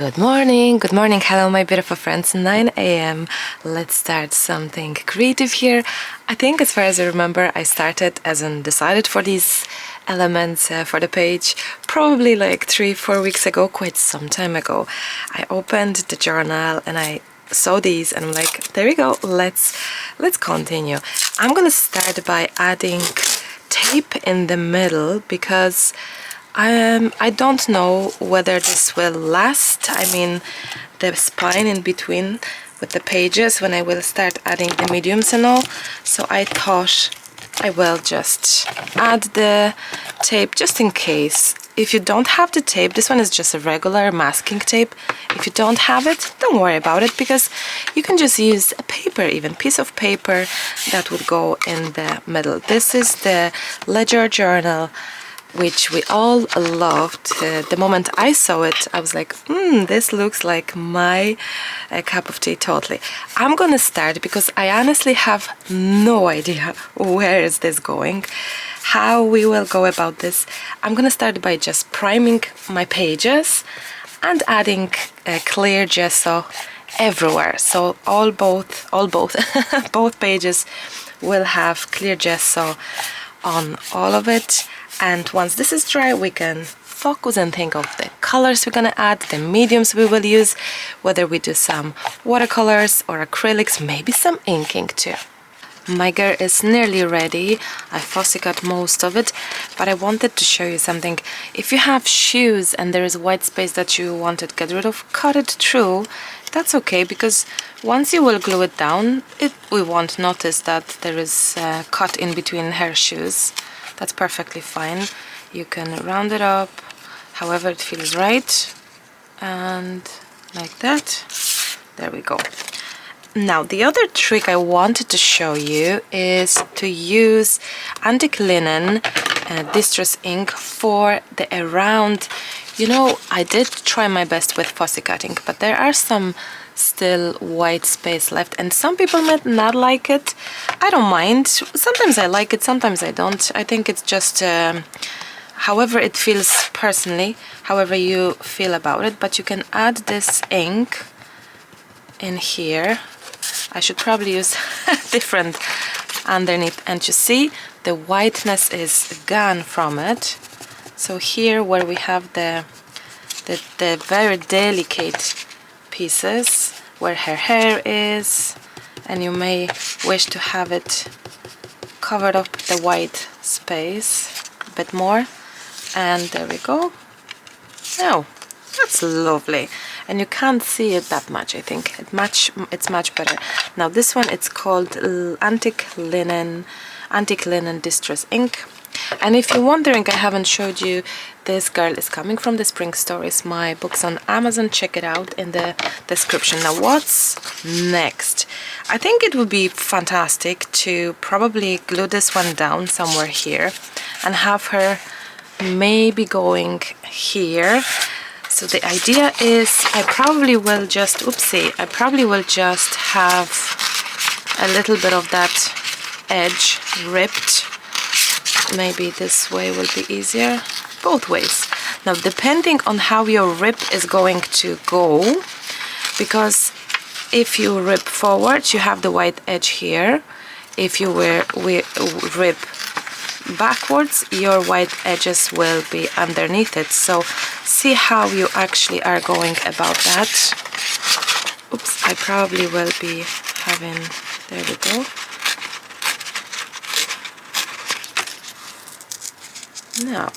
Good morning, hello my beautiful friends, 9 a.m. Let's start something creative here. I think as far as I remember, I started as undecided for these elements for the page, probably like 3-4 weeks ago, quite some time ago. I opened the journal and I saw these and I'm like, there we go, let's continue. I'm gonna start by adding tape in the middle because I don't know whether this will last. I mean, the spine in between with the pages when I will start adding the mediums and all. So I thought I will just add the tape just in case. If you don't have the tape, this one is just a regular masking tape. If you don't have it, don't worry about it because you can just use a paper, even piece of paper that would go in the middle. This is the ledger journal, which we all loved. The moment I saw it, I was like, this looks like my cup of tea totally. I'm gonna start because I honestly have no idea where is this going, how we will go about this. I'm gonna start by just priming my pages and adding clear gesso everywhere. So both pages will have clear gesso on all of it. And once this is dry, we can focus and think of the colors we're gonna add, the mediums we will use, whether we do some watercolors or acrylics, maybe some inking too. My gear is nearly ready. I fussy cut most of it, but I wanted to show you something. If you have shoes and there is white space that you wanted to get rid of, cut it through. That's okay, because once you will glue it down, we won't notice that there is a cut in between her shoes. That's perfectly fine. You can round it up however it feels right, and like that. There we go. Now the other trick I wanted to show you is to use antique linen distress ink for the around. You know, I did try my best with fussy cutting, but there are some still white space left, and some people might not like it. I don't mind. Sometimes I like it, sometimes I don't. I think it's just however it feels personally, however you feel about it. But you can add this ink in here. I should probably use different underneath, and you see the whiteness is gone from it. So here where we have the very delicate pieces where her hair is, and you may wish to have it covered up the white space a bit more, and there we go. Now that's lovely, and you can't see it that much. I think it's much better. Now this one, it's called antique linen distress ink. And if you're wondering, I haven't showed you, this girl is coming from the Spring Stories. My book's on Amazon, check it out in the description. Now what's next? I think it would be fantastic to probably glue this one down somewhere here and have her maybe going here. So the idea is I probably will just have a little bit of that edge ripped. Maybe this way will be easier. Both ways. Now depending on how your rip is going to go, because if you rip forward you have the white edge here. If you rip backwards, your white edges will be underneath it. So see how you actually are going about that. Oops, I probably will be having, there we go. Now,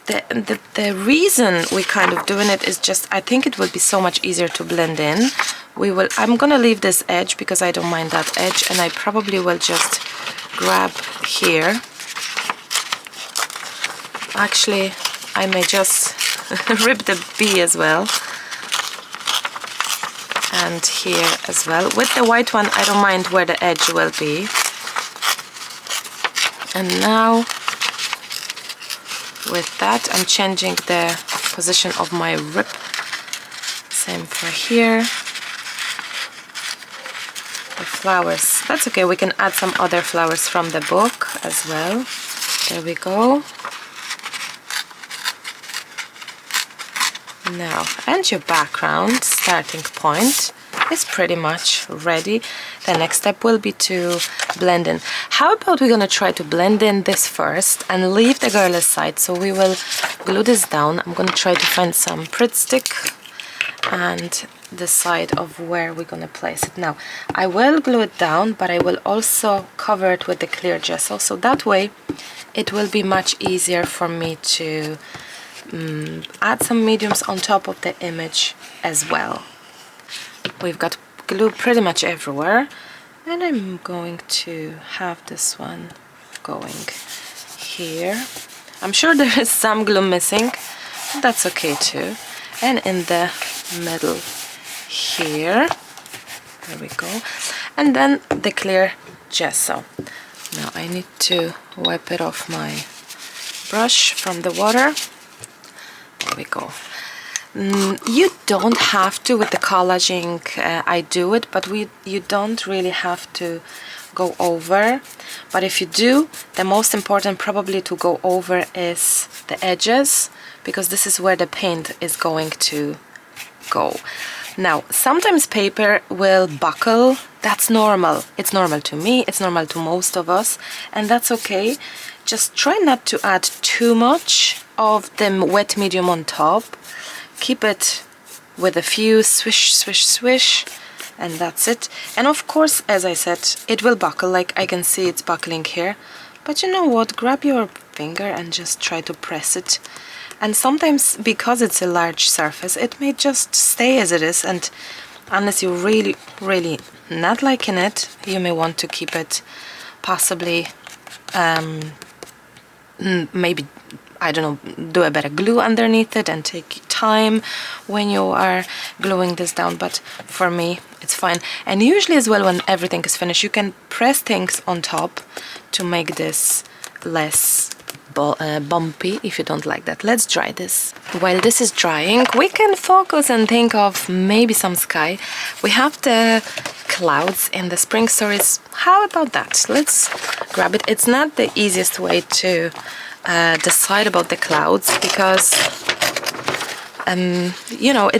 the reason we kind of doing it is just, I think it will be so much easier to blend in. I'm gonna leave this edge because I don't mind that edge, and I probably will just grab here. Actually, I may just rip the B as well, and here as well. With the white one, I don't mind where the edge will be. And now, with that, I'm changing the position of my rip. Same for here. The flowers, that's okay, we can add some other flowers from the book as well. There we go. Now, and your background starting point is pretty much ready. The next step will be to blend in. How about we're gonna try to blend in this first and leave the girl aside? So we will glue this down. I'm gonna try to find some Pritt stick and decide of where we're gonna place it. Now, I will glue it down, but I will also cover it with the clear gesso, so that way it will be much easier for me to add some mediums on top of the image as well. We've got glue pretty much everywhere, and I'm going to have this one going here. I'm sure there is some glue missing, but that's okay too. And in the middle here, there we go. And then the clear gesso. Now I need to wipe it off my brush from the water. There we go. You don't have to with the collaging. I do it, but you don't really have to go over. But if you do, the most important probably to go over is the edges, because this is where the paint is going to go. Now, sometimes paper will buckle. That's normal. It's normal to me, it's normal to most of us, and that's okay. Just try not to add too much of the wet medium on top. Keep it with a few swish, swish, swish, and that's it. And of course, as I said, it will buckle, like I can see it's buckling here. But you know what? Grab your finger and just try to press it. And sometimes, because it's a large surface, it may just stay as it is, and unless you're really, really not liking it, you may want to keep it possibly, maybe, I don't know, do a better glue underneath it and take time when you are gluing this down, but for me it's fine. And usually as well, when everything is finished, you can press things on top to make this less bumpy if you don't like that. Let's dry this. While this is drying, we can focus and think of maybe some sky. We have the clouds in the spring stories. How about that? Let's grab it. It's not the easiest way to decide about the clouds, because you know,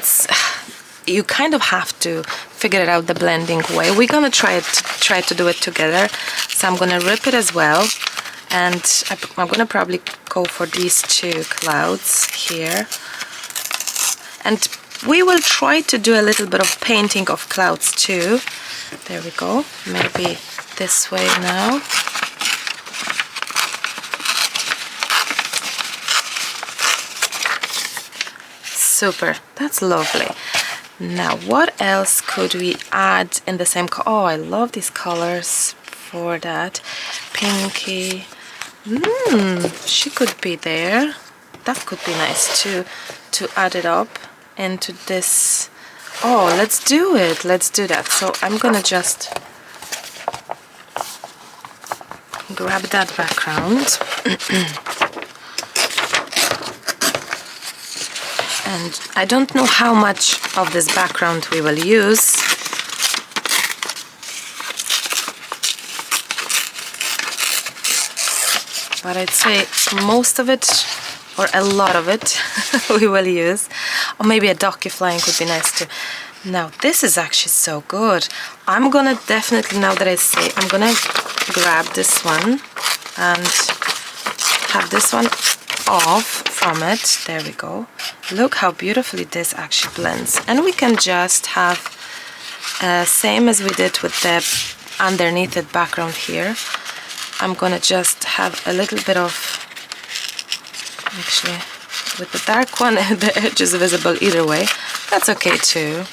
you kind of have to figure it out the blending way. We're gonna try to do it together. So I'm gonna rip it as well, and I'm gonna probably go for these two clouds here, and we will try to do a little bit of painting of clouds too. There we go. Maybe this way now. Super, that's lovely. Now, what else could we add in the same color? Oh, I love these colors for that. Pinky. She could be there. That could be nice too, to add it up into this. Oh, let's do it. Let's do that. So I'm gonna just grab that background. And I don't know how much of this background we will use. But I'd say most of it, or a lot of it, we will use. Or maybe a docu-flying would be nice too. Now, this is actually so good. I'm gonna definitely, now that I say, I'm gonna grab this one and have this one off from it. There we go. Look how beautifully this actually blends. And we can just have same as we did with the underneath it background here. I'm gonna just have a little bit of, actually with the dark one the edge is visible either way. That's okay too.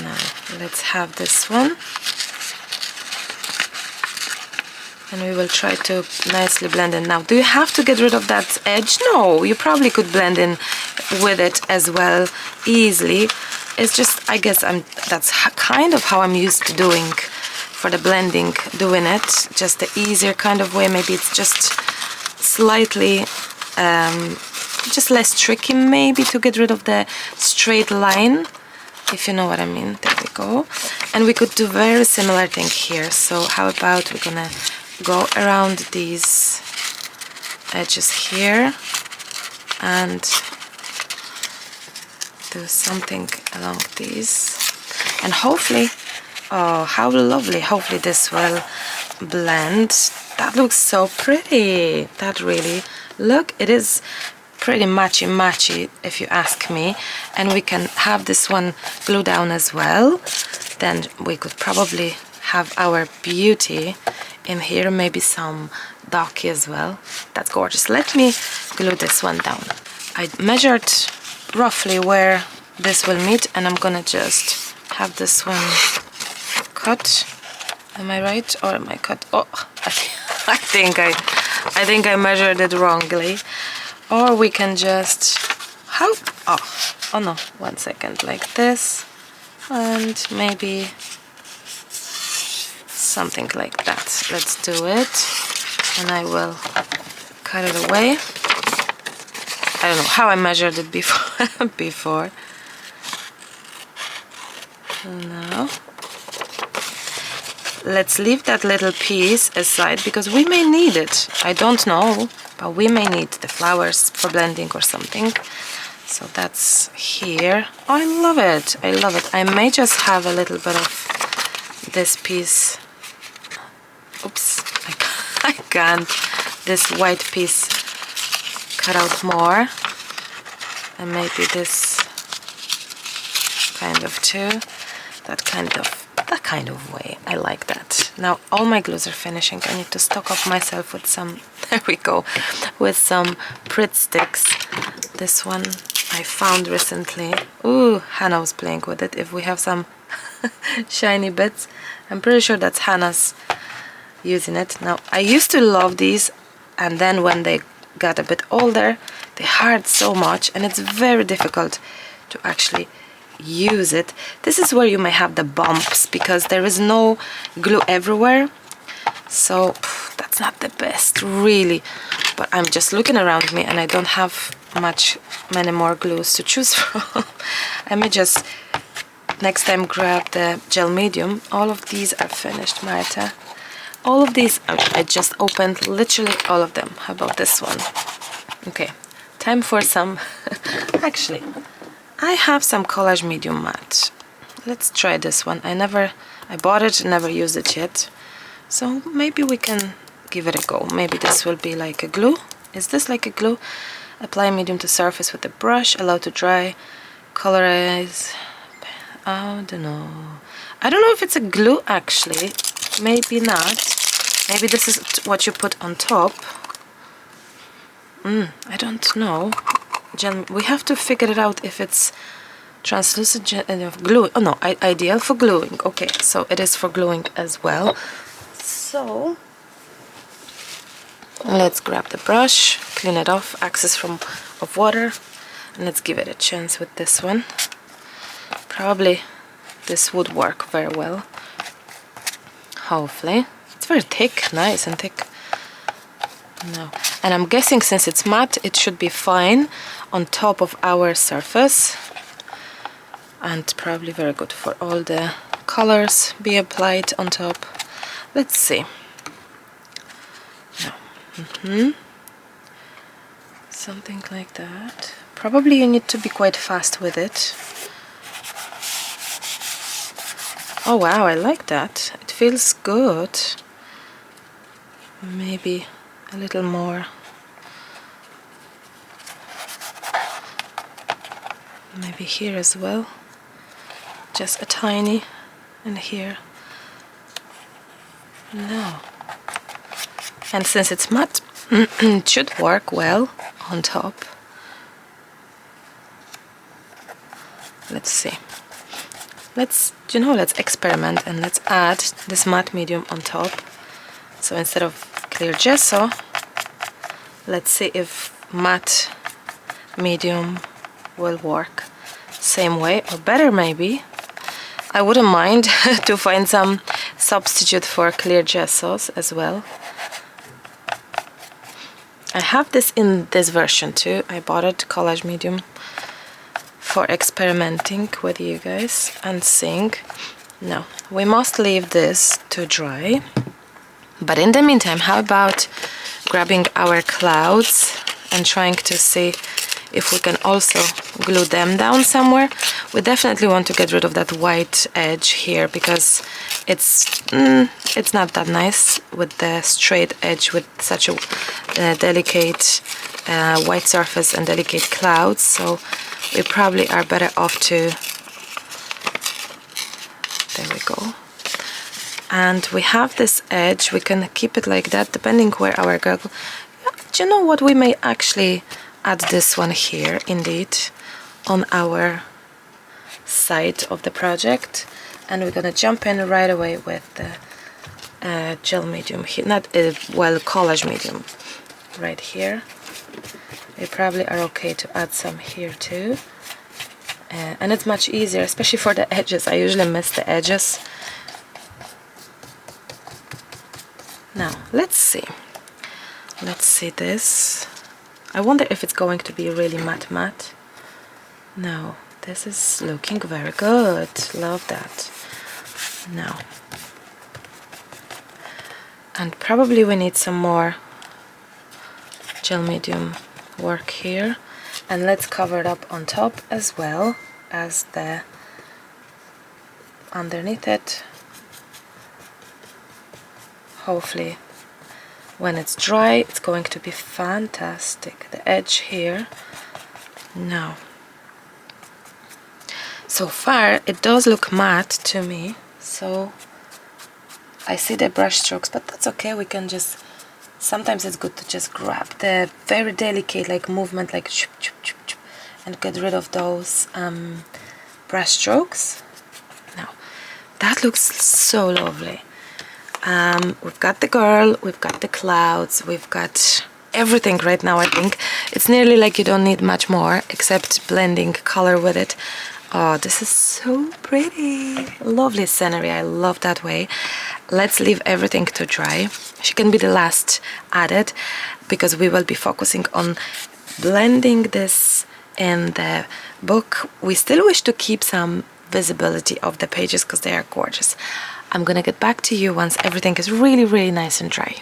Now let's have this one. And we will try to nicely blend in. Now, do you have to get rid of that edge? No, you probably could blend in with it as well, easily. It's just, I guess that's kind of how I'm used to doing for the blending, doing it. Just the easier kind of way. Maybe it's just slightly, just less tricky maybe to get rid of the straight line, if you know what I mean. There we go. And we could do very similar thing here. So how about we're gonna go around these edges here and do something along these, and hopefully, oh, how lovely, hopefully this will blend. That looks so pretty. That really, look, it is pretty matchy if you ask me. And we can have this one glue down as well. Then we could probably have our beauty in here, maybe some darky as well. That's gorgeous. Let me glue this one down. I measured roughly where this will meet, and I'm gonna just have this one cut. Am I right, or am I cut? Oh, I think I measured it wrongly. Or we can just oh no, 1 second, like this, and maybe something like that. Let's do it, and I will cut it away. I don't know how I measured it before. Now let's leave that little piece aside because we may need it. I don't know, but we may need the flowers for blending or something. So that's here. Oh, I love it. I love it. I may just have a little bit of this piece. Oops, I can't. This white piece cut out more, and maybe this kind of too. That kind of way. I like that. Now all my glues are finishing. I need to stock up myself with some, there we go, with some Pritt sticks. This one I found recently. Ooh, Hannah was playing with it. If we have some shiny bits, I'm pretty sure that's Hannah's using it. Now I used to love these, and then when they got a bit older, they hurt so much, and it's very difficult to actually use it. This is where you may have the bumps because there is no glue everywhere, so that's not the best really. But I'm just looking around me and I don't have many more glues to choose from. I may just next time grab the gel medium. All of these are finished, Marta. All of these I just opened, literally all of them. How about this one? Okay, time for some actually I have some Collage medium matte. Let's try this one. I bought it, never used it yet. So maybe we can give it a go. Maybe this will be like a glue. Is this like a glue? Apply medium to surface with a brush, allow to dry, colorize. I don't know. I don't know if it's a glue actually. Maybe not. Maybe this is what you put on top. I don't know. We have to figure it out if it's translucent glue. Oh no, ideal for gluing. Okay, so it is for gluing as well. So let's grab the brush, clean it off, excess of water, and let's give it a chance with this one. Probably this would work very well. Hopefully. It's very thick, nice and thick. No. And I'm guessing since it's matte, it should be fine on top of our surface, and probably very good for all the colors be applied on top. Let's see. No. Something like that. Probably you need to be quite fast with it. Oh wow, I like that. It feels good. Maybe a little more. Maybe here as well. Just a tiny, and here. No. And since it's matte, it should work well on top. Let's see. Let's experiment and let's add this matte medium on top. So instead of clear gesso, let's see if matte medium will work same way or better maybe. I wouldn't mind to find some substitute for clear gessos as well. I have this in this version too. I bought it, Collage medium, for experimenting with you guys and seeing. Now, we must leave this to dry. But in the meantime, how about grabbing our clouds and trying to see if we can also glue them down somewhere. We definitely want to get rid of that white edge here because it's not that nice with the straight edge with such a delicate white surface and delicate clouds. So we probably are better off to, there we go. And we have this edge, we can keep it like that depending where our girl. Do you know what, we may actually add this one here indeed on our side of the project, and we're gonna jump in right away with the gel medium here, not well, collage medium right here. We probably are okay to add some here too, and it's much easier, especially for the edges. I usually miss the edges. Now let's see this. I wonder if it's going to be really matte. No, this is looking very good. Love that. Now, and probably we need some more gel medium work here, and let's cover it up on top as well as the underneath it. Hopefully when it's dry it's going to be fantastic. The edge here. Now, so far it does look matte to me, so I see the brush strokes, but that's okay. We can just, sometimes it's good to just grab the very delicate like movement, like chup, chup, chup, chup, and get rid of those brush strokes. Now that looks so lovely. We've got the girl, we've got the clouds, we've got everything right now. I think it's nearly like you don't need much more except blending color with it. Oh, this is so pretty. Lovely scenery. I love that way. Let's leave everything to dry. She can be the last added because we will be focusing on blending this in the book. We still wish to keep some visibility of the pages because they are gorgeous. I'm gonna get back to you once everything is really nice and dry.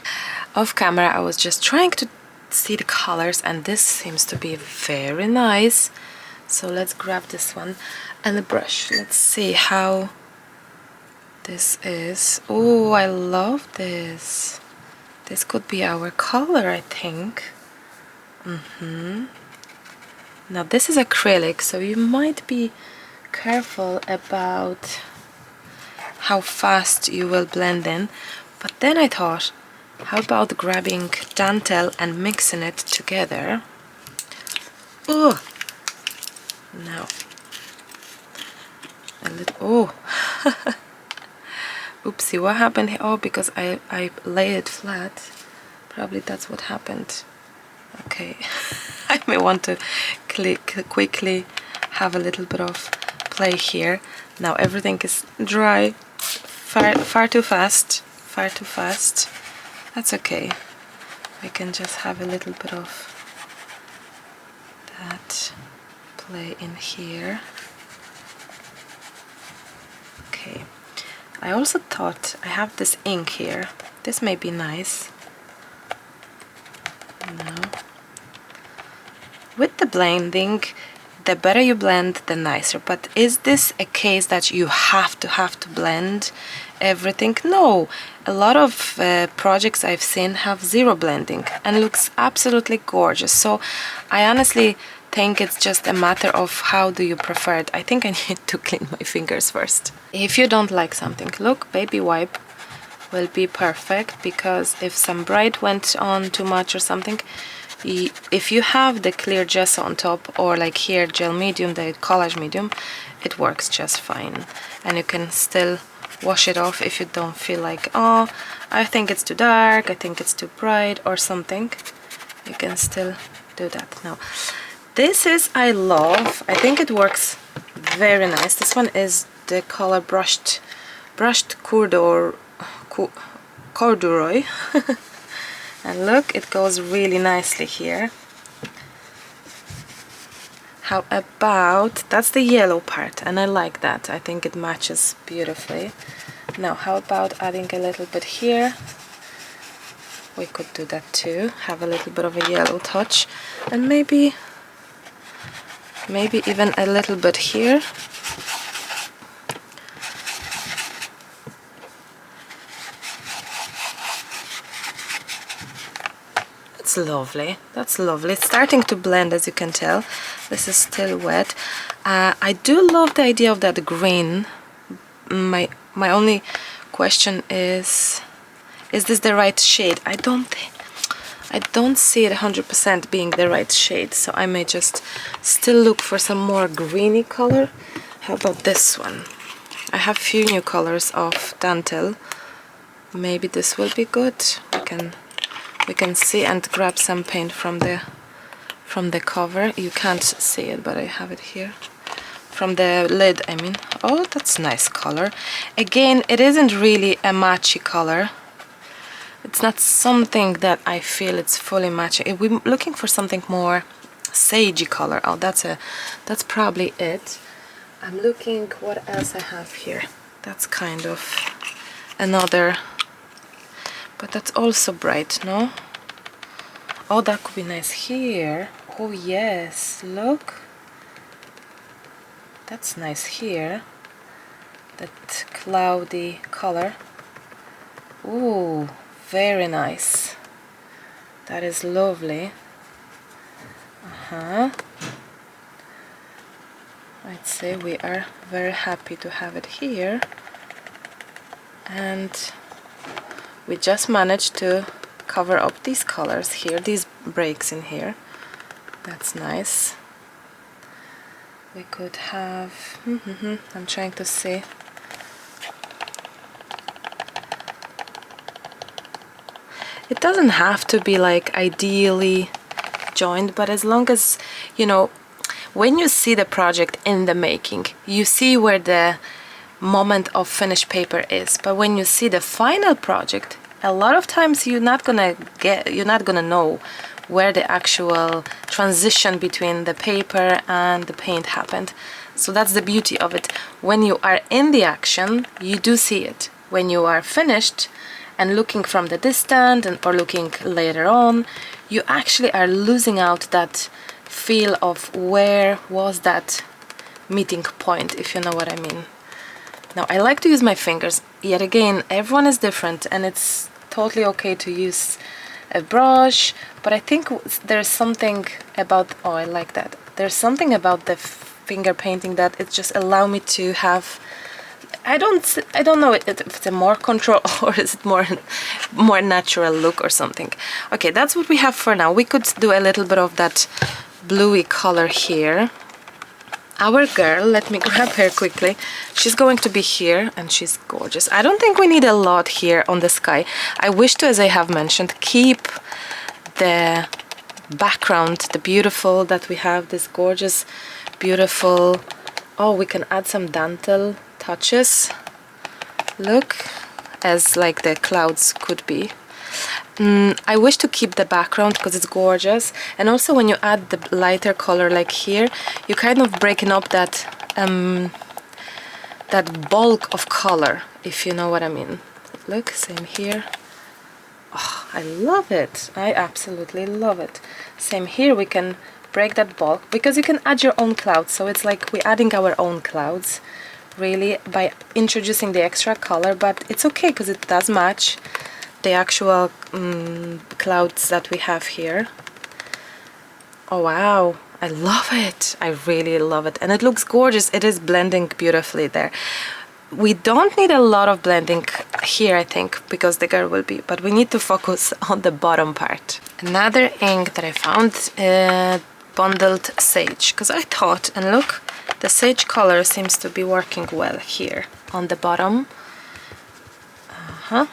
Off camera I was just trying to see the colors, and this seems to be very nice. So let's grab this one and the brush. Let's see how this is. Oh, I love this. This could be our color, I think. Now this is acrylic, so you might be careful about how fast you will blend in, but then I thought, how about grabbing Dantel and mixing it together? Oh, now a little, oh, oopsie, what happened here? Oh, because I laid it flat. Probably that's what happened. Okay, I may want to quickly have a little bit of play here. Now everything is dry. Far too fast. That's okay. We can just have a little bit of that play in here. Okay. I also thought I have this ink here. This may be nice. Now, with the blending, the better you blend, the nicer. But is this a case that you have to blend everything? No. A lot of projects I've seen have zero blending and looks absolutely gorgeous. So I honestly think it's just a matter of how do you prefer it. I think I need to clean my fingers first. If you don't like something, look, baby wipe will be perfect, because if some bright went on too much or something, if you have the clear gesso on top, or like here gel medium, the collage medium, it works just fine, and you can still wash it off if you don't feel like, oh, I think it's too dark, I think it's too bright or something. You can still do that. Now this is, I love, I think it works very nice. This one is the color brushed corduroy. And look, it goes really nicely here. How about, that's the yellow part, and I like that. I think it matches beautifully. Now how about adding a little bit here? We could do that too, have a little bit of a yellow touch, and maybe maybe even a little bit here. That's lovely. That's lovely. It's starting to blend, as you can tell. This is still wet. I do love the idea of that green. My only question is this the right shade? I don't see it 100% being the right shade, so I may just still look for some more greeny color. How about this one? I have a few new colors of Dantel. Maybe this will be good. We can see and grab some paint from the cover. You can't see it, but I have it here. From the lid, I mean. Oh, that's nice color. Again, it isn't really a matchy color. It's not something that I feel it's fully matching. We're looking for something more sagey color. Oh, that's probably it. I'm looking what else I have here. That's kind of another, but that's also bright, no? Oh, that could be nice here. Oh yes, look. That's nice here. That cloudy color. Ooh, very nice. That is lovely. I'd say we are very happy to have it here. And we just managed to cover up these colors here, these breaks in here. That's nice. We could have, I'm trying to see. It doesn't have to be like ideally joined, but as long as, you know, when you see the project in the making, you see where the moment of finished paper is. But when you see the final project, a lot of times you're not gonna know where the actual transition between the paper and the paint happened. So that's the beauty of it. When you are in the action, you do see it. When you are finished and looking from the distance or looking later on, you actually are losing out that feel of where was that meeting point, if you know what I mean. Now, I like to use my fingers. Yet again, everyone is different, and it's totally okay to use a brush, but I think there's something about, oh, I like that. There's something about the finger painting that it just allow me to have, I don't know if it's a more control or is it more natural look or something. Okay, that's what we have for now. We could do a little bit of that bluey color here. Our girl, let me grab her quickly. She's going to be here and she's gorgeous. I don't think we need a lot here on the sky. I wish to, as I have mentioned, keep the background, the beautiful that we have, this gorgeous, beautiful. Oh, we can add some Dantel touches. Look, as like the clouds could be. I wish to keep the background because it's gorgeous, and also when you add the lighter color like here, you kind of breaking up that that bulk of color, if you know what I mean. Look, same here. Oh, I love it. I absolutely love it. Same here, we can break that bulk because you can add your own clouds, so it's like we're adding our own clouds really by introducing the extra color, but it's okay because it does match the actual clouds that we have here. Oh wow, I love it. I really love it, and it looks gorgeous. It is blending beautifully there. We don't need a lot of blending here, I think, because the girl will be, but we need to focus on the bottom part. Another ink that I found, bundled sage, because I thought, and look, the sage color seems to be working well here on the bottom. There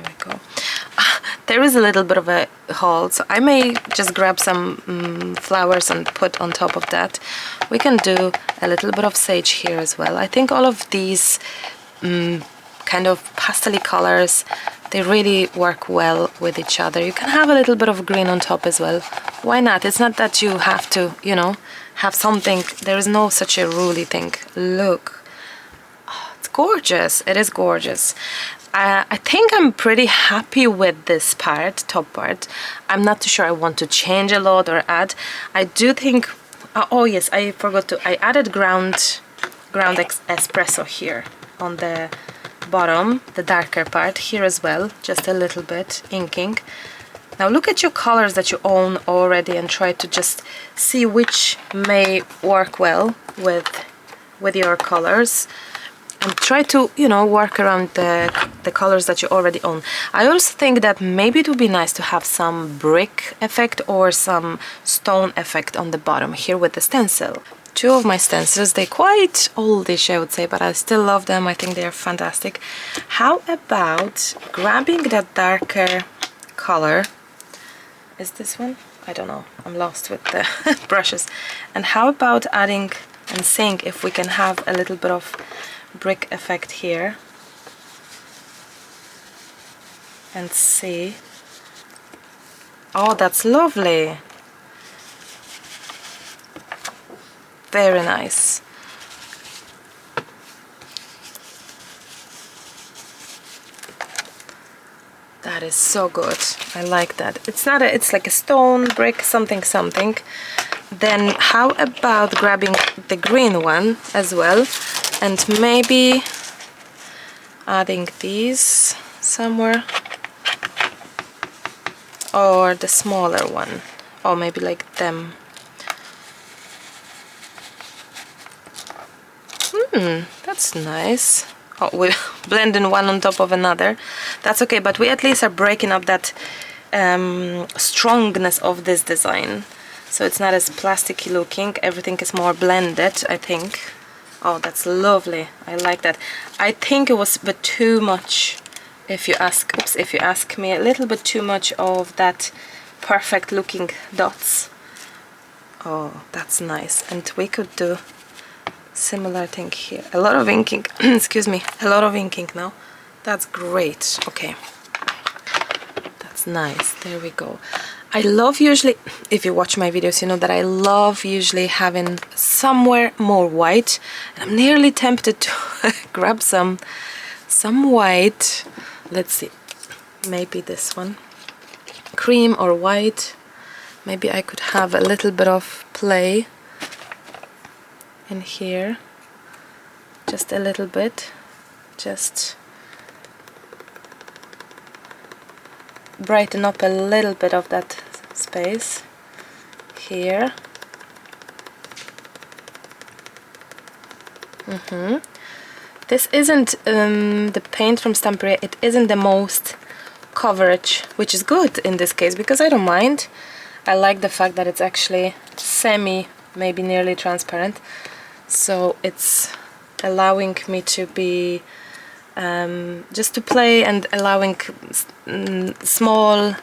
we go. There is a little bit of a hole, so I may just grab some flowers and put on top of that. We can do a little bit of sage here as well. I think all of these kind of pastel colors, they really work well with each other. You can have a little bit of green on top as well. Why not? It's not that you have to, you know, have something. There is no such a ruley thing. Look. Oh, it's gorgeous. It is gorgeous. I think I'm pretty happy with this part, top part. I'm not too sure I want to change a lot or add. I do think, oh yes, I forgot to, I added ground espresso here on the bottom, the darker part here as well, just a little bit inking. Now look at your colors that you own already and try to just see which may work well with your colors. And try to, you know, work around the colors that you already own. I also think that maybe it would be nice to have some brick effect or some stone effect on the bottom here with the stencil. Two of my stencils, they're quite oldish, I would say, but I still love them. I think they're fantastic. How about grabbing that darker color? Is this one? I don't know. I'm lost with the brushes. And how about adding and seeing if we can have a little bit of brick effect here and see. Oh, that's lovely. Very nice. That is so good. I like that. It's not a, it's like a stone, brick, something. Then how about grabbing the green one as well and maybe adding these somewhere, or the smaller one, or maybe like them. That's nice. Oh, we're blending one on top of another. That's okay, but we at least are breaking up that strongness of this design. So it's not as plasticky looking, everything is more blended, I think. Oh, that's lovely. I like that. I think it was a bit too much, if you ask me, a little bit too much of that perfect looking dots. Oh, that's nice. And we could do similar thing here. A lot of inking, excuse me, a lot of inking now. That's great. Okay. That's nice. There we go. I love usually, if you watch my videos, you know that I love usually having somewhere more white. And I'm nearly tempted to grab some white. Let's see, maybe this one. Cream or white. Maybe I could have a little bit of play in here. Just a little bit. Just brighten up a little bit of that space here. This isn't the paint from Stamperia, it isn't the most coverage, which is good in this case because I don't mind. I like the fact that it's actually semi, maybe nearly transparent, so it's allowing me to be just to play and allowing small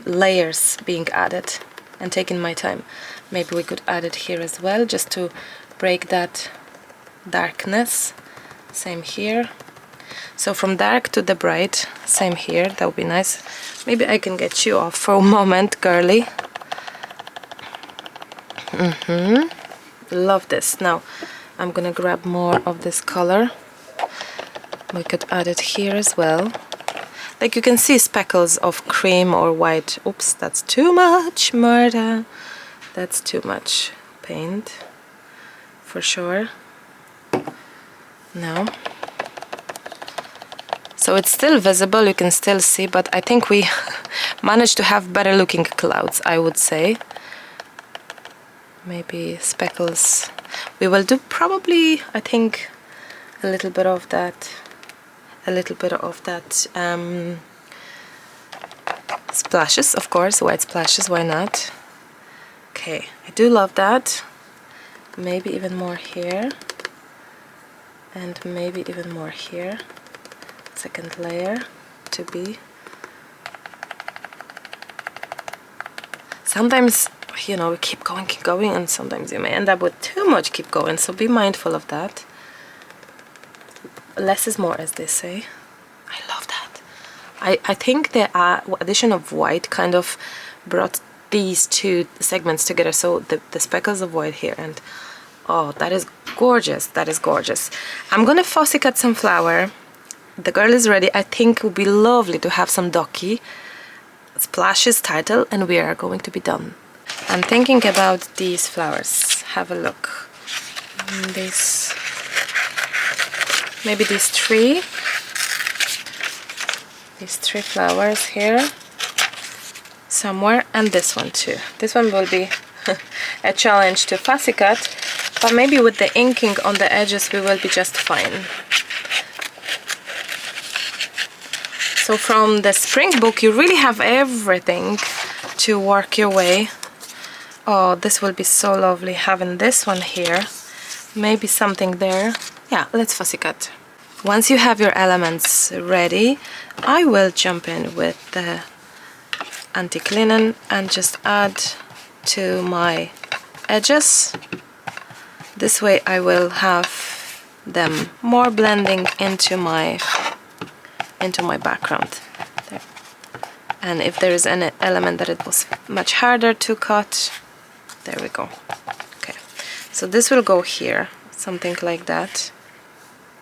layers being added and taking my time. Maybe we could add it here as well just to break that darkness. Same here. So from dark to the bright, same here. That would be nice. Maybe I can get you off for a moment, girly. Love this. Now I'm gonna grab more of this color. We could add it here as well. Like you can see speckles of cream or white. Oops, that's too much, murder. That's too much paint, for sure. No. So it's still visible, you can still see, but I think we managed to have better looking clouds, I would say. Maybe speckles. We will do probably, I think, a little bit of that splashes, of course, white splashes, why not? Okay, I do love that. Maybe even more here, and maybe even more here. Second layer to be. Sometimes, you know, we keep going, and sometimes you may end up with too much keep going, so be mindful of that. Less is more, as they say. I love that. I think the addition of white kind of brought these two segments together, so the speckles of white here, and oh, that is gorgeous. That is gorgeous. I'm gonna fussy cut some flower. The girl is ready. I think it would be lovely to have some ducky splashes title, and we are going to be done. I'm thinking about these flowers. Have a look. These, maybe these three flowers here somewhere, and this one too. This one will be a challenge to fussy cut, but maybe with the inking on the edges we will be just fine. So from the spring book you really have everything to work your way. Oh, this will be so lovely having this one here. Maybe something there. Yeah, let's fussy cut. Once you have your elements ready, I will jump in with the antique linen and just add to my edges. This way I will have them more blending into my background there. And if there is any element that it was much harder to cut, there we go. Okay, so this will go here, something like that.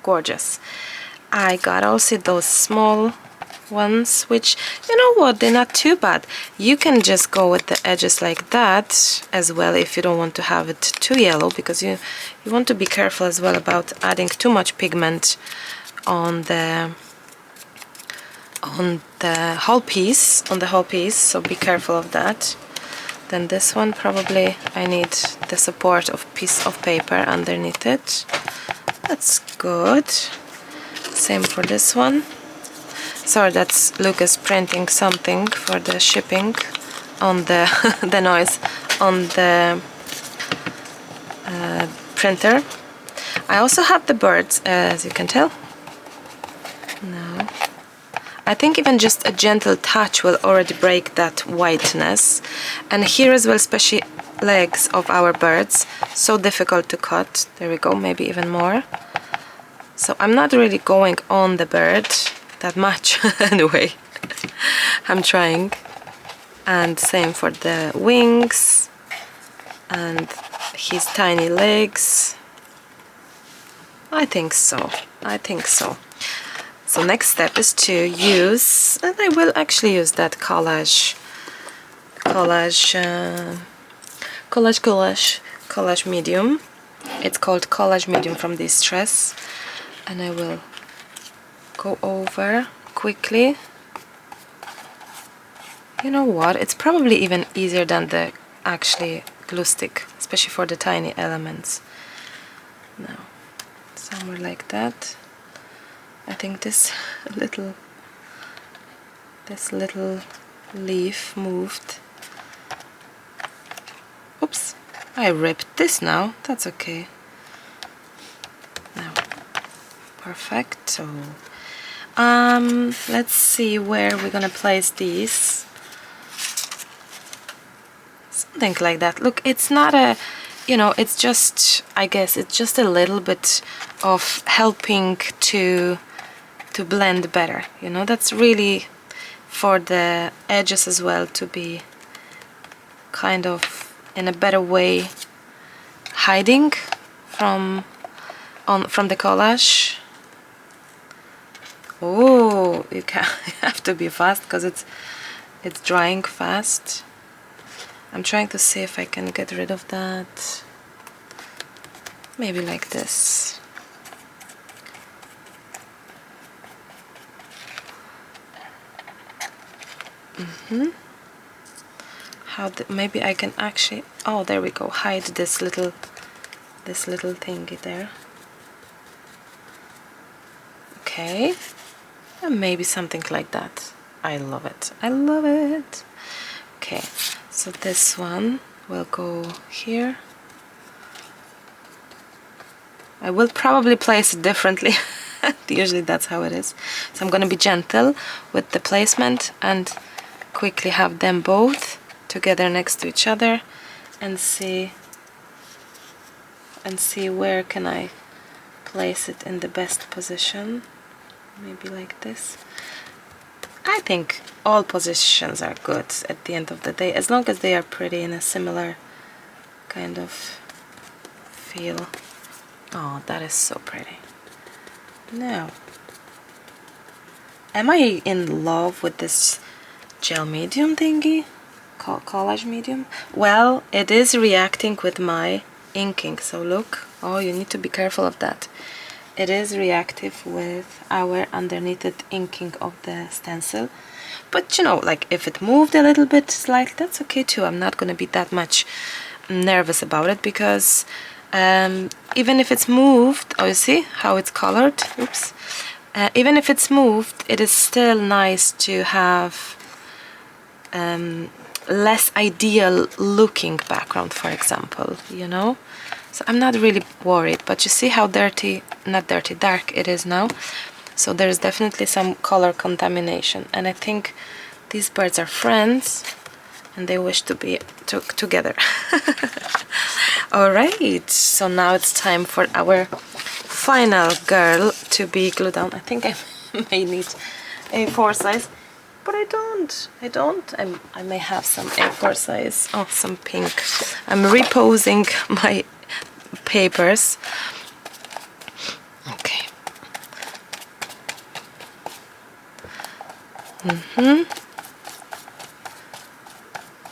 Gorgeous. I got also those small ones, which, you know what, they're not too bad. You can just go with the edges like that as well if you don't want to have it too yellow, because you want to be careful as well about adding too much pigment on the whole piece, so be careful of that. Then this one, probably I need the support of piece of paper underneath it. That's good. Same for this one. Sorry, that's Lucas printing something for the shipping on the the noise on the printer. I also have the birds, as you can tell. No. I think even just a gentle touch will already break that whiteness. And here as well, especially legs of our birds, so difficult to cut. There we go, maybe even more. So I'm not really going on the bird that much anyway. I'm trying. And same for the wings and his tiny legs. I think so. So next step is to use, and I will actually use that collage medium. It's called Collage medium from Distress, and I will go over quickly. You know what? It's probably even easier than the actually glue stick, especially for the tiny elements. Now, somewhere like that. I think this little leaf moved. Oops, I ripped this now. That's okay. Now, perfect. So, let's see where we're gonna place these. Something like that. Look, it's not a, you know, it's just, I guess it's just a little bit of helping to blend better, you know. That's really for the edges as well to be kind of in a better way hiding from the collage. Oh, you have to be fast because it's drying fast. I'm trying to see if I can get rid of that. Maybe like this. Maybe I can actually, oh, there we go, hide this little thingy there. Okay, and maybe something like that. I love it. Okay, so this one will go here. I will probably place it differently. Usually that's how it is. So I'm gonna be gentle with the placement and quickly have them both together next to each other and see where can I place it in the best position. Maybe like this. I think all positions are good at the end of the day, as long as they are pretty in a similar kind of feel. Oh, that is so pretty. Now, am I in love with this gel medium thingy? Collage medium? Well, it is reacting with my inking, so look. Oh, you need to be careful of that. It is reactive with our underneath it inking of the stencil. But you know, like if it moved a little bit slightly, that's okay too. I'm not going to be that much nervous about it, because even if it's moved, oh, you see how it's colored? Oops. Even if it's moved, it is still nice to have less ideal looking background, for example, you know? So I'm not really worried, but you see how dirty, not dirty, dark it is now? So there's definitely some color contamination, and I think these birds are friends and they wish to be together. Alright, so now it's time for our final girl to be glued down. I think I may need A4 size, but I don't. I may have some A4 size. Oh, some pink. I'm reposing my papers. Okay.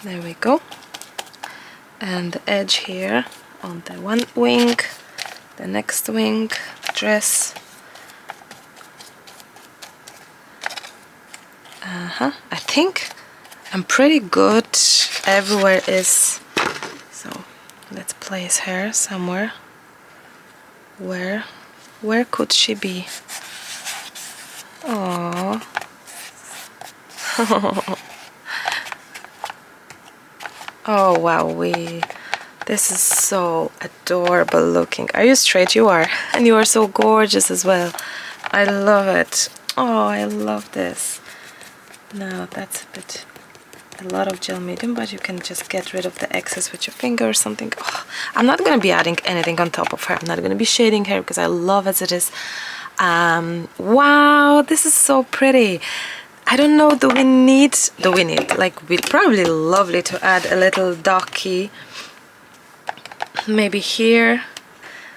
There we go. And the edge here on the one wing, the next wing, dress. I think I'm pretty good. Everywhere is. So let's place her somewhere. Where could she be? Oh. Oh wow, this is so adorable looking. Are you straight? You are. And you are so gorgeous as well. I love it. Oh, I love this. Now that's a lot of gel medium, but you can just get rid of the excess with your finger or something. Oh, I'm not going to be adding anything on top of her. I'm not going to be shading her because I love as it is. Wow, this is so pretty. I don't know, do we need, like, we'd probably lovely to add a little docky. Maybe here.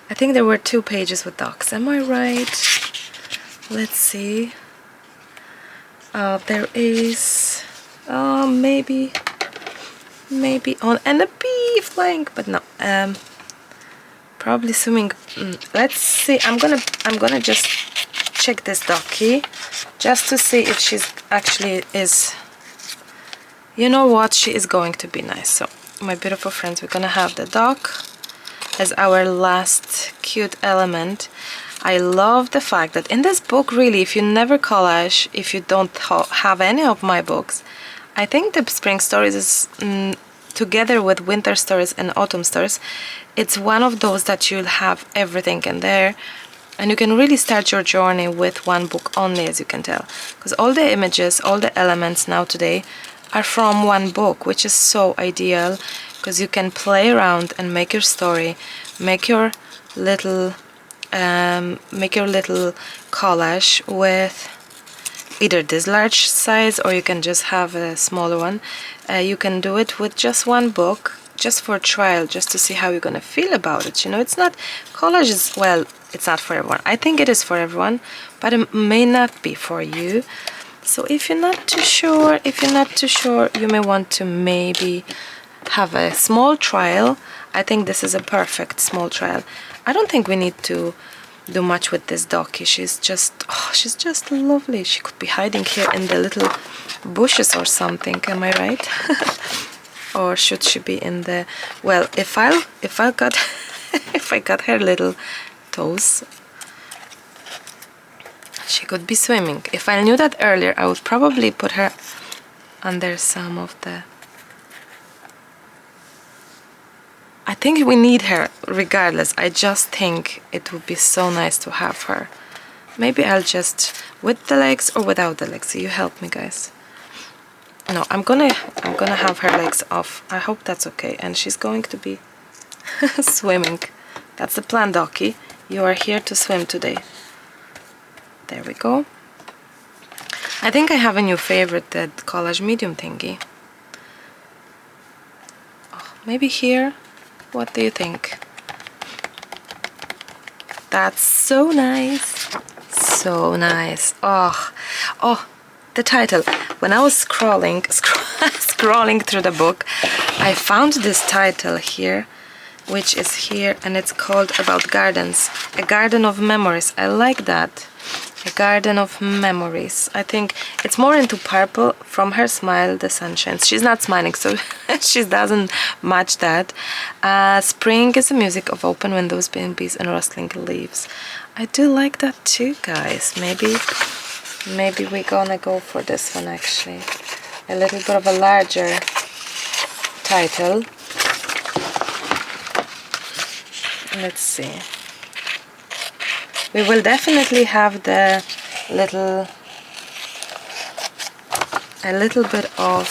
I think there were 2 pages with docs. Am I right? Let's see. There is, maybe on, and a bee flying, but no. Probably swimming. Let's see. I'm gonna just check this docky, just to see if she's actually is. You know what? She is going to be nice. So, my beautiful friends, we're gonna have the dock as our last cute element. I love the fact that in this book, really, if you never collage, if you don't have any of my books, I think the Spring Stories is, together with Winter Stories and Autumn Stories, it's one of those that you'll have everything in there, and you can really start your journey with one book only, as you can tell, because all the images, all the elements now today are from one book, which is so ideal, because you can play around and make your story, make your little collage with either this large size, or you can just have a smaller one. You can do it with just one book, just for trial, just to see how you're gonna feel about it. You know, it's not, collage is, well, it's not for everyone. I think it is for everyone, but it may not be for you. So if you're not too sure, you may want to maybe have a small trial. I think this is a perfect small trial. I don't think we need to do much with this docky. She's just lovely. She could be hiding here in the little bushes or something. Am I right? Or should she be in the? Well, if I got if I got her little toes, she could be swimming. If I knew that earlier, I would probably put her under some of the. I think we need her regardless. I just think it would be so nice to have her. Maybe I'll just with the legs or without the legs. You help me, guys. No, I'm gonna have her legs off. I hope that's okay. And she's going to be swimming. That's the plan, Docky. You are here to swim today. There we go. I think I have a new favorite, that collage medium thingy. Oh, maybe here. What do you think? That's so nice. So nice. Oh, the title. When I was scrolling through the book, I found this title here, which is here, and it's called About Gardens. A Garden of Memories. I like that. A Garden of Memories. I think it's more into purple. From her smile, the sun shines. She's not smiling, so she doesn't match that. Spring is the music of open windows, bees, and rustling leaves. I do like that too, guys. Maybe we're gonna go for this one, actually. A little bit of a larger title. Let's see. We will definitely have the a little bit of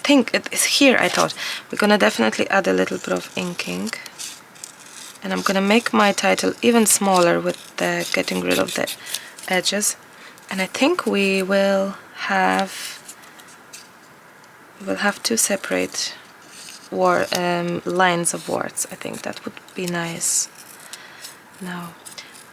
think it is here. I thought we're gonna definitely add a little bit of inking, and I'm gonna make my title even smaller with the getting rid of the edges, and I think we will have two separate lines of words. I think that would be nice. Now,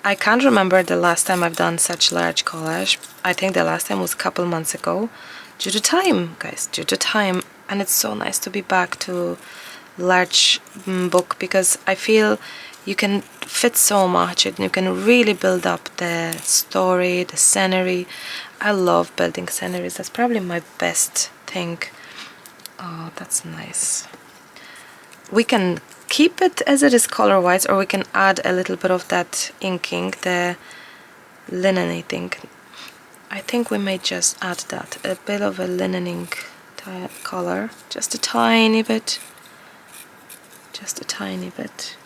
I can't remember the last time I've done such large collage. I think the last time was a couple months ago, due to time, guys, due to time. And it's so nice to be back to large book, because I feel you can fit so much and you can really build up the story, the scenery. I love building sceneries. That's probably my best thing. Oh, that's nice. We can keep it as it is color-wise, or we can add a little bit of that inking, the linen thing. I think we may just add that, a bit of a linening color, just a tiny bit, just a tiny bit.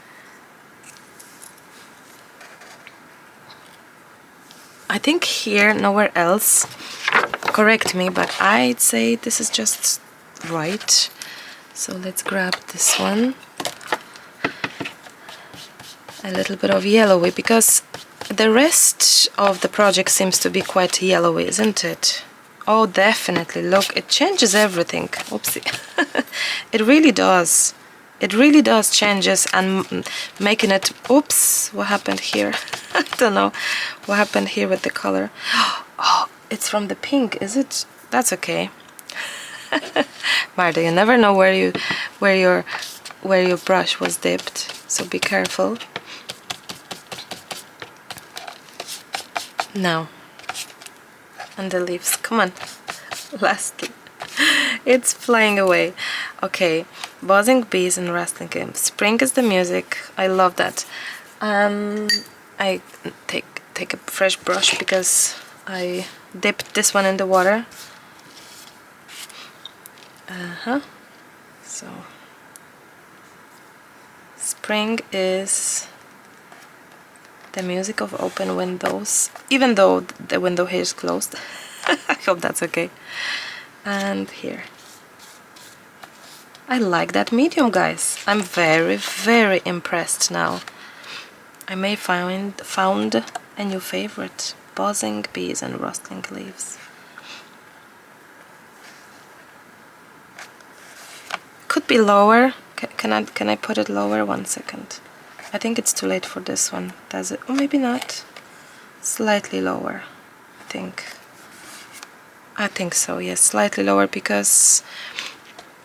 I think here, nowhere else, correct me, but I'd say this is just right. So let's grab this one. A little bit of yellowy, because the rest of the project seems to be quite yellowy, isn't it? Oh, definitely. Look, it changes everything. Oopsie. It really does. It really does changes, and making it... Oops, what happened here? I don't know what happened here with the color. Oh, it's from the pink, is it? That's okay. Marta, you never know where your brush was dipped, so be careful. Now, and the leaves, come on, lastly, it's flying away. Okay, buzzing bees and rustling leaves. Spring is the music. I love that. I take a fresh brush because I dipped this one in the water. So spring is the music of open windows, even though the window here is closed. I hope that's okay. And here, I like that medium, guys. I'm very, very impressed now. I may found a new favorite: buzzing bees and rustling leaves. Could be lower. Can I put it lower? 1 second. I think it's too late for this one. Does it? Or maybe not. Slightly lower, I think so. Yes, slightly lower, because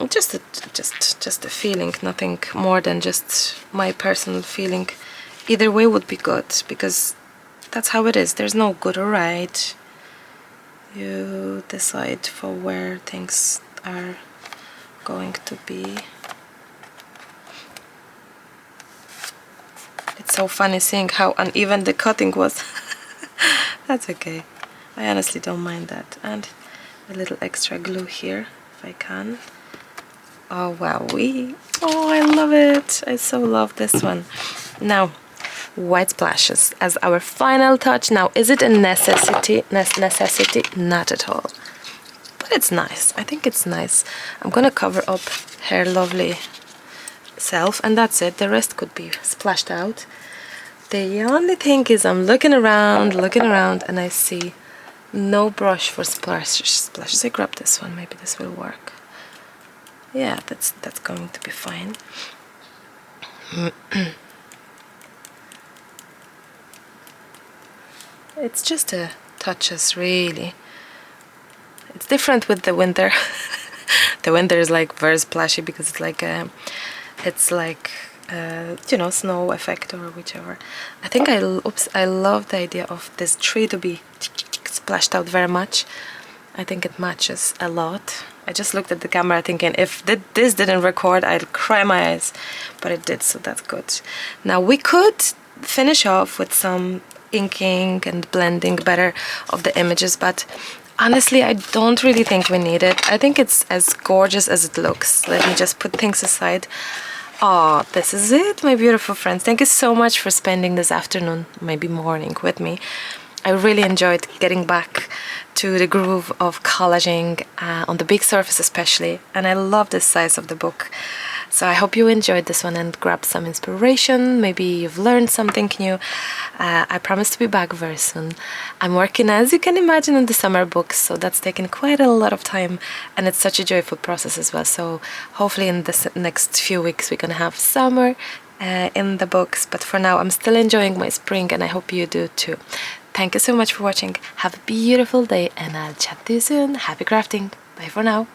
just a feeling, nothing more than just my personal feeling. Either way would be good, because that's how it is. There's no good or right. You decide for where things are going to be. It's so funny seeing how uneven the cutting was. That's okay. I honestly don't mind that. And a little extra glue here, if I can. Oh, wow. Oh, I love it. I so love this one. Now, white splashes as our final touch. Now, is it a necessity? Necessity? Not at all. But it's nice. I think it's nice. I'm gonna cover up her lovely self, and that's it. The rest could be splashed out. The only thing is, I'm looking around, and I see no brush for splashes. I grab this one. Maybe this will work. Yeah, that's going to be fine. It's just a touches, really. It's different with the winter. The winter is like very splashy because it's like you know, snow effect or whichever. I think I love the idea of this tree to be splashed out very much. I think it matches a lot. I just looked at the camera thinking if this didn't record, I'd cry my eyes, but it did, so that's good. Now we could finish off with some inking and blending better of the images, but honestly, I don't really think we need it. I think it's as gorgeous as it looks. Let me just put things aside. Oh, this is it, my beautiful friends. Thank you so much for spending this afternoon, maybe morning, with me. I really enjoyed getting back to the groove of collaging on the big surface especially, and I love the size of the book. So I hope you enjoyed this one and grabbed some inspiration. Maybe you've learned something new. I promise to be back very soon. I'm working, as you can imagine, on the summer books, so that's taken quite a lot of time, and it's such a joyful process as well. So hopefully in the next few weeks we're gonna have summer in the books, but for now I'm still enjoying my spring, and I hope you do too. Thank you so much for watching. Have a beautiful day, and I'll chat to you soon. Happy crafting. Bye for now.